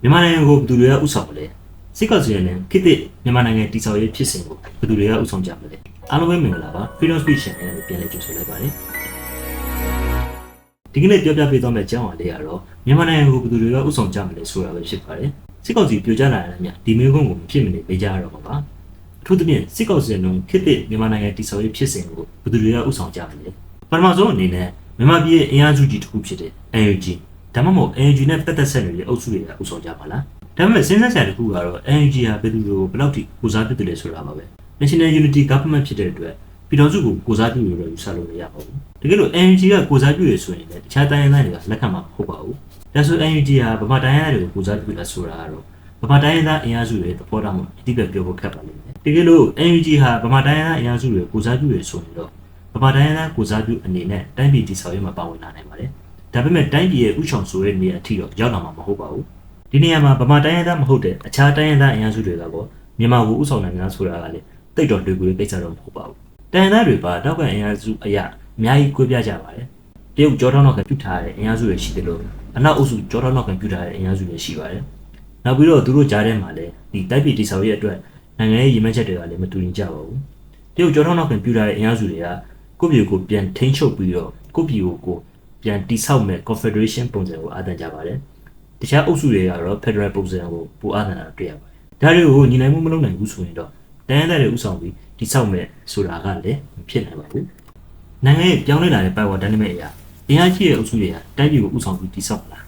မြန်မာနိုင်ငံကိုဘယ်သူတွေကဥဆောင်မလဲစစ်ကောင်စီနဲ့ခေတ်သစ်မြန်မာနိုင်ငံတည်ဆောက်ရေးဖြစ်စဉ်ကိုဘယ်သူတွေကဥဆောင်ကြမလဲအားလုံးပဲမင်္ဂလာပါ Freedom Speech Channel နဲ့ပြန်လည်ကြိုဆိုလိုက်ပါတယ်ဒီကနေ့ပြောပြပေးသွားမယ့်အကြောင်းအရာလေးကတော့မြန်မာနိုင်ငံကိုဘယ်သူတွေကဥဆောင်ကြမလဲဆိုတာပဲဖြစ်ပါတယ်စစ်ကောင်စီပြိုကျလာတဲ့မြဒီမျိုးကုန်းကိုမဖြစ်မနေပေးကြရတော့မှာပါအထူးသဖြင့်စစ်ကောင်စီနဲ့ခေတ်သစ်မြန်မာနိုင်ငံတည်ဆောက်ရေးဖြစ်စဉ်ကိုဘယ်သူတွေကဥဆောင်ကြမလဲပထမဆုံးအနေနဲ့မြန်မာပြည်ရဲ့အင်အားစုကြီးတစ်ခုဖြစ်တဲ့ NUG ဒါမှမဟုတ် NUG နဲ့ပတ်သက်ဆက်နေတဲ့အုပ်စုတွေကဥဆောင်ကြပါလားဒါပေမဲ့စဉ်းစားစရာတစ်ခုကတော့ NUG ဟာဘယ်သူတွေကိုဘယ်လောက်ထိကိုစားပြုတယ်ဆိုတာပါပဲ National Unity Government ဖြစ်တဲ့အတွက်ပြည်တော်စုကိုကိုစားပြုလို့ယူဆလို့မရပါဘူးတကယ်လို့ NUG ကကိုစားပြုရဆိုရင်လည်းတခြားတိုင်းရင်းသားတွေကလက်ခံမှာမဟုတ်ပါဘူးဒါဆို NUG ဟာဗမာတိုင်းရင်းသားတွေကိုကိုစားပြုတာဆိုတာကတော့ဗမာတိုင်းရင်းသားအင်အားစုတွေသဘောထားမှုအတိအကျပြောဖို့ခက်ပါလိမ့်မယ်တကယ်လို့ NUG ဟာဗမာတိုင်းရင်းသားအင်အားစုတွေကိုစားပြုရဆိုရင်တော့ဗမာတိုင်းရင်းသားကိုစားပြုအနေနဲ့တိုင်းပြည်တည်ဆောက်ရေးမှာပါဝင်လာနိုင်ပါတယ်ဒါပေမဲ့တိုင်းပြည်ရဲ့ဥဆောင်ဆိုတဲ့နေရာအထိတော့ရောက်လာမှာမဟုတ်ပါဘူးဒီနေရာမှာဗမာတိုင်းရင်းသားမဟုတ်တဲ့အခြားတိုင်းရင်းသားအင်အားစုတွေကတော့မြန်မာကိုဥဆောင်နိုင်များဆိုတာကလည်းတိတ်တော်တွေ့ကိုကိစ္စတော့မဟုတ်ပါဘူးတိုင်းရင်းသားတွေပါတောက်ကအင်အားစုအရာအများကြီးကွဲပြားကြပါတယ်တရုတ်ကြောထောက်နောက်ကပြုထားတဲ့အင်အားစုတွေရှိတယ်လို့အနောက်အုပ်စုကြောထောက်နောက်ကပြုထားတဲ့အင်အားစုတွေရှိပါတယ်နောက်ပြီးတော့သူတို့ကြားထဲမှာလည်းဒီတိုက်ပြည်တည်ဆောက်ရေးအတွက်နိုင်ငံရေးရည်မှန်းချက်တွေကလည်းမတူညီကြပါဘူးတရုတ်ကြောထောက်နောက်ကပြုထားတဲ့အင်အားစုတွေကကိုယ့်ပြည်ကိုပြန်ထိန်းချုပ်ပြီးတော့ကိုယ့်ပြည်ကိုပြန်တည်ဆောက်မဲ့ Confederation ပုံစံကိုအားသန်ကြပါတယ်တခြားအုပ်စုတွေကတော့ Federal ပုံစံကိုပိုအားသန်တာတွေ့ရပါတယ်ဒါတွေကိုညီနိုင်မှုမလုပ်နိုင်ဘူးဆိုရင်တော့တိုင်းရင်းသားတွေဥဆောင်ပြီးတည်ဆောက်မဲ့ဆိုတာကလည်းမဖြစ်နိုင်ပါဘူးနိုင်ငံရဲ့ပြောင်းလဲလာတဲ့ power dynamic အရာအင်အားကြီးတဲ့အုပ်စုတွေကတိုင်းပြည်ကိုဥဆောင်ပြီးတည်ဆောက်လာ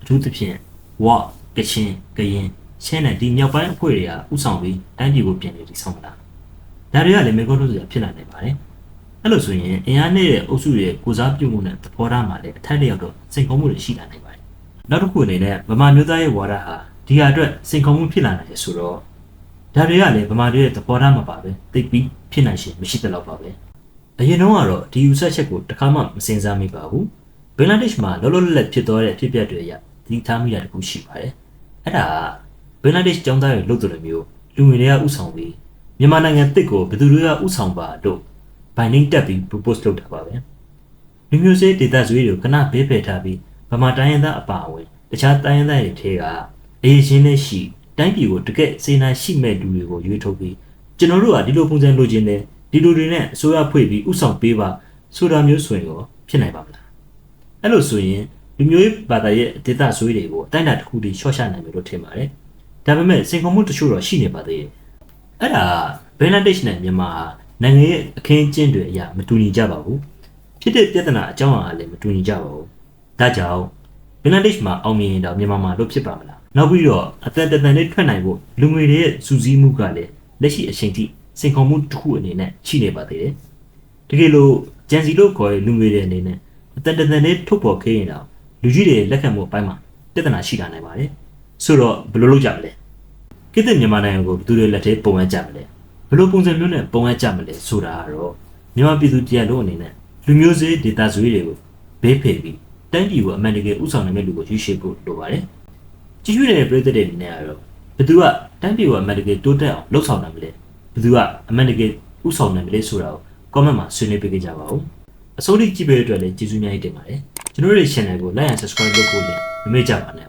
အထူးသဖြင့်ဝါကချင်ကရင်ရှမ်းနဲ့ဒီမြောက်ပိုင်းအဖွဲ့တွေကဥဆောင်ပြီးတိုင်းပြည်ကိုပြန်တည်ဆောက်လာဒါတွေကလည်းမေကောလို့ဆိုတာဖြစ်လာနိုင်ပါတယ်အဲ့လိုဆိုရင်အင်အားနဲ့အုပ်စုရဲ့ကိုစားပြုမှုနဲ့သဘောထားမှလည်းအထက်လျောက်တော့စိန်ခေါ်မှုတွေရှိလာနိုင်ပါတယ်နောက်တစ်ခုအနေနဲ့ဗမာမျိုးသားရဲ့ဝါဒဟာဒီဟာအတွက်စိန်ခေါ်မှုဖြစ်လာနိုင်ရဆိုတော့ဒါတွေကလည်းဗမာတွေရဲ့သဘောထားမှာပါပဲသိပြီးဖြစ်နိုင်ရှင်မရှိတဲ့လောက်ပါပဲအရင်တော့ကတော့ဒီယူဆချက်ကိုတခါမှမစဉ်းစားမိပါဘူးဘင်္ဂလားဒေ့ရှ်မှာလောလောလတ်လတ်ဖြစ်သွားတဲ့ဖြစ်ပျက်တွေအရဒီထားမိတာတခုရှိပါတယ်အဲ့ဒါဘင်္ဂလားဒေ့ရှ်ကျောင်းသားတွေလုပ်တယ်လို့မျိုးလူငယ်တွေကဥဆောင်ပြီးမြန်မာနိုင်ငံတစ်ကိုဘယ်သူတွေကဥဆောင်ပါလို့binding တက်ပြီး propose လုပ်တာပါပဲလူမျိုးစေ့ဒေတာဇွေးတွေကိုခဏဘေးဖယ်ထားပြီးဗမာတိုင်းရင်းသားအပါအဝင်တခြားတိုင်းရင်းသားတွေထဲကအရေးချင်းနဲ့ရှိတိုင်းပြည်ကိုတကယ်စေနာရှိမဲ့လူတွေကိုရွေးထုတ်ပြီးကျွန်တော်တို့ကဒီလိုပုံစံလိုချင်တယ်ဒီလိုတွေနဲ့အစိုးရဖွဲ့ပြီးဥဆောင်ပေးပါဆိုတာမျိုးဆိုရင်ရောဖြစ်နိုင်ပါမလားအဲ့လိုဆိုရင်လူမျိုးရေးဘာသာရဲ့ဒေတာဇွေးတွေကိုအတိုင်းအတာတစ်ခုတည်းရှော့ချနိုင်မယ်လို့ထင်ပါတယ်ဒါပေမဲ့စင်ကုန်မှုတချို့တော့ရှိနေပါသေးတယ်အဲ့ဒါဘင်္ဂလားဒေ့ရှ်နဲ့မြန်မာနိုင်ငံရဲ့အခင်းအကျင်းတွေအရာမတူညီကြပါဘူးဖြစ်တဲ့ပြဿနာအကြောင်းအရာလည်းမတူညီကြပါဘူးဒါကြောင့်ဘင်္ဂလားဒေ့ရှ်မှာအောင်မြင်ရင်တော့မြန်မာမှာလို့ဖြစ်ပါမလားနောက်ပြီးတော့အတန်တန်လေးထွက်နိုင်ဖို့လူငွေတွေရဲ့စူးစီးမှုကလည်းလက်ရှိအချိန်ထိစင်ကုန်မှုတစ်ခုအနေနဲ့ရှိနေပါသေးတယ်တကယ်လို့ဂျန်စီလို့ခေါ်တဲ့လူငွေတွေအနေနဲ့အတန်တန်လေးထုတ်ပေါ်ခဲ့ရင်တော့လူကြီးတွေလက်ခံမှုအပိုင်းမှာပြဿနာရှိလာနိုင်ပါတယ်ဆိုတော့ဘယ်လိုလုပ်ကြမလဲကိစ္စမြန်မာနိုင်ငံကိုဘယ်သူတွေလက်ထဲပုံရကြမလဲဘယ်လိုပုံစံမျိုးနဲ့ပုံရကြမလဲဆိုတာကတော့မြန်မာပြည်သူတရားလုံးအနေနဲ့လူမျိုးစေ့ဒေတာဇွေးတွေကိုဘေးဖယ်ပြီးတိုင်းပြည်ကိုအမှန်တကယ်ဥဆောင်နိုင်တဲ့လူကိုရွေးချယ်ဖို့လိုပါတယ်ကြည့်ရတဲ့ပြည်သက်တွေအနေနဲ့ကတော့ဘယ်သူကတိုင်းပြည်ကိုအမှန်တကယ်တိုးတက်အောင်လှုပ်ဆောင်နိုင်မလဲဘယ်သူကအမှန်တကယ်ဥဆောင်နိုင်မလဲဆိုတာကို comment မှာဆွေးနွေးပေးကြပါဦးအစိုးရကြည့်ပေးတဲ့အတွက်လည်းကျေးဇူးများတင်ပါတယ်ကျွန်တော်တို့ရဲ့ channel ကို like and subscribe လုပ်ဖို့လည်းမမေ့ကြပါနဲ့